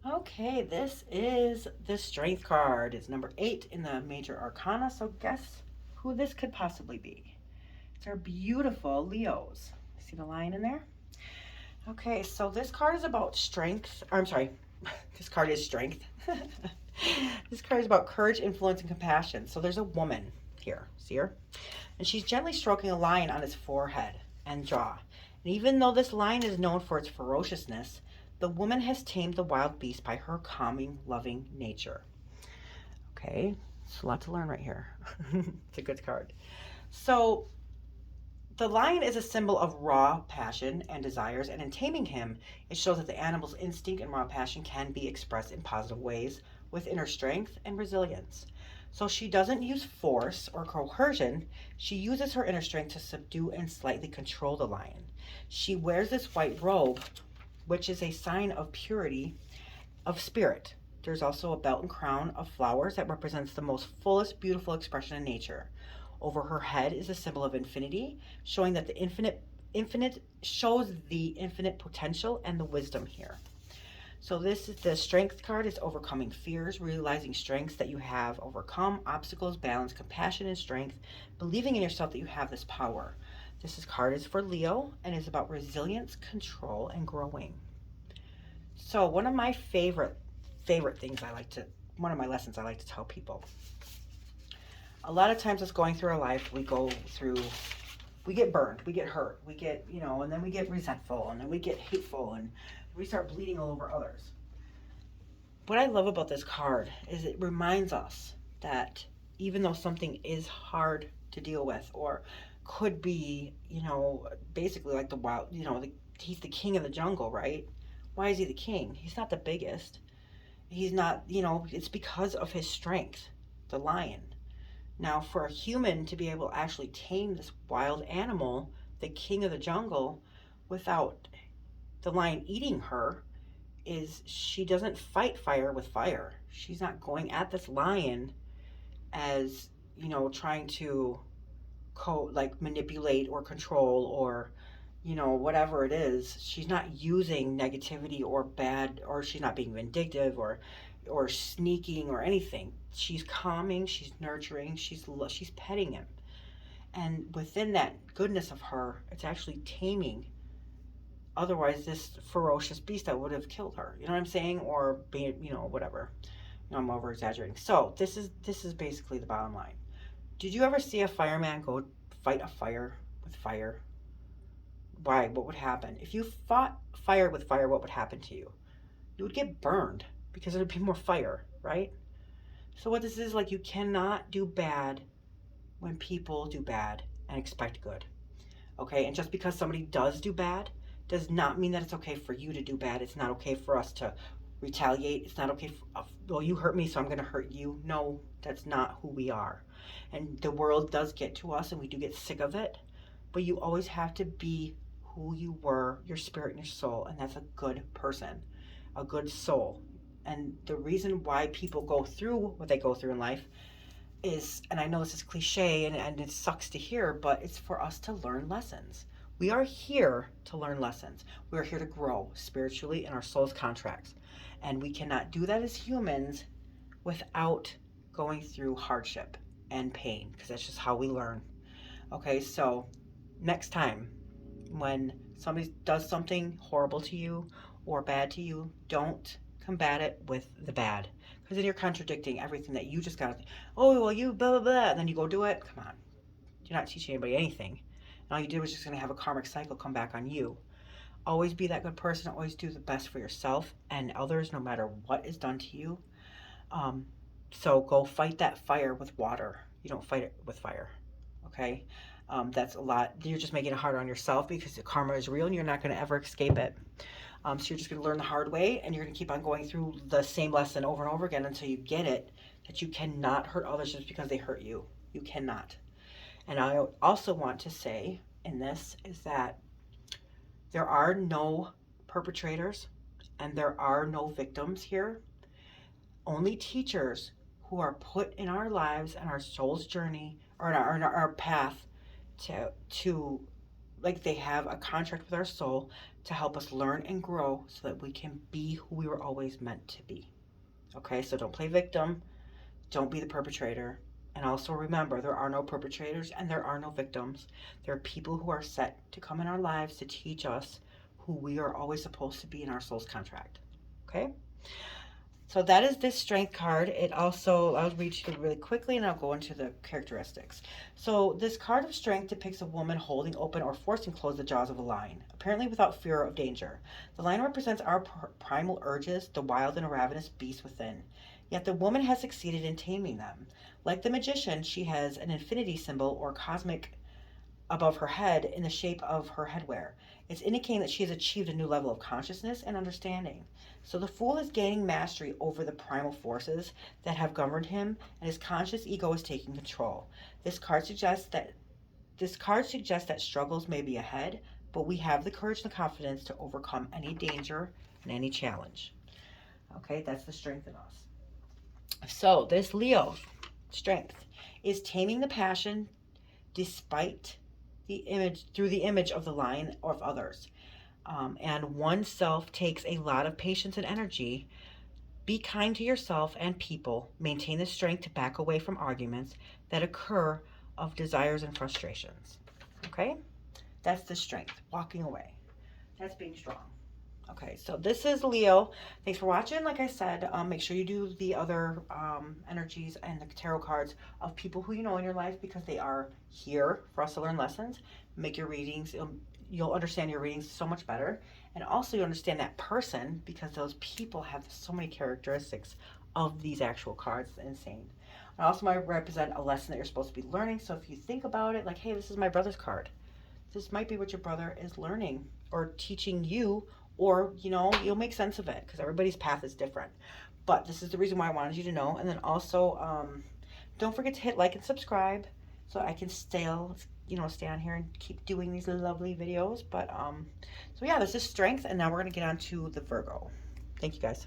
Okay, this is the Strength card. It's number 8 in the Major Arcana, so guess who this could possibly be? It's our beautiful Leos. See the lion in there? Okay, so this card is about strength. I'm sorry, this card is strength. This card is about courage, influence, and compassion. So there's a woman here, see her? And she's gently stroking a lion on its forehead and jaw. And even though this lion is known for its ferociousness, the woman has tamed the wild beast by her calming, loving nature. Okay, it's a lot to learn right here. It's a good card. So the lion is a symbol of raw passion and desires, and in taming him, it shows that the animal's instinct and raw passion can be expressed in positive ways with inner strength and resilience. So she doesn't use force or coercion, she uses her inner strength to subdue and slightly control the lion. She wears this white robe, which is a sign of purity of spirit. There's also a belt and crown of flowers that represents the most fullest, beautiful expression in nature. Over her head is a symbol of infinity, showing that the infinite shows the infinite potential and the wisdom here. So this is the strength card is overcoming fears, realizing strengths that you have overcome, obstacles, balance, compassion, and strength, believing in yourself that you have this power. This card is for Leo and is about resilience, control, and growing. So one of my favorite things one of my lessons I like to tell people. A lot of times, us going through our life, we get burned, we get hurt, we get, and then we get resentful, and then we get hateful, and we start bleeding all over others. What I love about this card is it reminds us that even though something is hard to deal with, or could be, basically like the wild, he's the king of the jungle, right? Why is he the king? He's not the biggest. He's not, it's because of his strength, the lion. Now, for a human to be able to actually tame this wild animal, the king of the jungle, without the lion eating her, is she doesn't fight fire with fire. She's not going at this lion as, trying to manipulate or control or whatever it is. She's not using negativity or bad, or she's not being vindictive or sneaking or anything. She's calming, she's nurturing, she's petting him. And within that goodness of her, it's actually taming otherwise this ferocious beast that would have killed her. You know what I'm saying? Or being, whatever. I'm over exaggerating. So this is basically the bottom line. Did you ever see a fireman go fight a fire with fire? Why? What would happen? If you fought fire with fire, what would happen to you? You would get burned because there'd be more fire, right? So what this is like, you cannot do bad when people do bad and expect good. Okay? And just because somebody does do bad does not mean that it's okay for you to do bad. It's not okay for us to retaliate. It's not okay well, you hurt me, so I'm going to hurt you. No, that's not who we are. And the world does get to us, and we do get sick of it. But you always have to be who you were, your spirit and your soul, and that's a good person, a good soul. And the reason why people go through what they go through in life is, and I know this is cliche and it sucks to hear, but it's for us to learn lessons. We are here to learn lessons. We are here to grow spiritually in our soul's contracts. And we cannot do that as humans without going through hardship and pain, because that's just how we learn. Okay, so next time when somebody does something horrible to you or bad to you, don't combat it with the bad, because then you're contradicting everything that you just got. Oh, well, you blah blah blah, and then you go do it. Come on, you're not teaching anybody anything, and all you did was just going to have a karmic cycle come back on you. Always be that good person. Always do the best for yourself and others, no matter what is done to you. So go fight that fire with water. You don't fight it with fire. Okay, that's a lot. You're just making it harder on yourself, because the karma is real and you're not going to ever escape it. So you're just going to learn the hard way, and you're going to keep on going through the same lesson over and over again until you get it, that you cannot hurt others just because they hurt you. You cannot. And I also want to say in this is that there are no perpetrators and there are no victims here. Only teachers who are put in our lives and our soul's journey, or in our path to like they have a contract with our soul to help us learn and grow so that we can be who we were always meant to be. Okay, so don't play victim, don't be the perpetrator. And also remember, there are no perpetrators and there are no victims. There are people who are set to come in our lives to teach us who we are always supposed to be in our soul's contract. Okay? So that is this strength card. It also, I'll read you really quickly and I'll go into the characteristics. So this card of strength depicts a woman holding open or forcing closed the jaws of a lion, apparently without fear of danger. The lion represents our primal urges, the wild and ravenous beast within. Yet the woman has succeeded in taming them. Like the magician, she has an infinity symbol or cosmic above her head in the shape of her headwear. It's indicating that she has achieved a new level of consciousness and understanding. So the fool is gaining mastery over the primal forces that have governed him, and his conscious ego is taking control. This card suggests that struggles may be ahead, but we have the courage and the confidence to overcome any danger and any challenge. Okay, that's the strength in us. So this Leo strength is taming the passion despite the image, through the image of the lion or of others. And oneself takes a lot of patience and energy. Be kind to yourself and people. Maintain the strength to back away from arguments that occur of desires and frustrations. Okay? That's the strength. Walking away. That's being strong. Okay, so this is Leo. Thanks for watching. Like I said, make sure you do the other energies and the tarot cards of people who you know in your life, because they are here for us to learn lessons. Make your readings. You'll understand your readings so much better. And also you understand that person, because those people have so many characteristics of these actual cards. It's insane. And also might represent a lesson that you're supposed to be learning. So if you think about it, like, hey, this is my brother's card. This might be what your brother is learning or teaching you, or, you know, you'll make sense of it because everybody's path is different. But this is the reason why I wanted you to know. And then also, don't forget to hit like and subscribe so I can stay on here and keep doing these lovely videos. But, so yeah, this is strength. And now we're going to get on to the Virgo. Thank you, guys.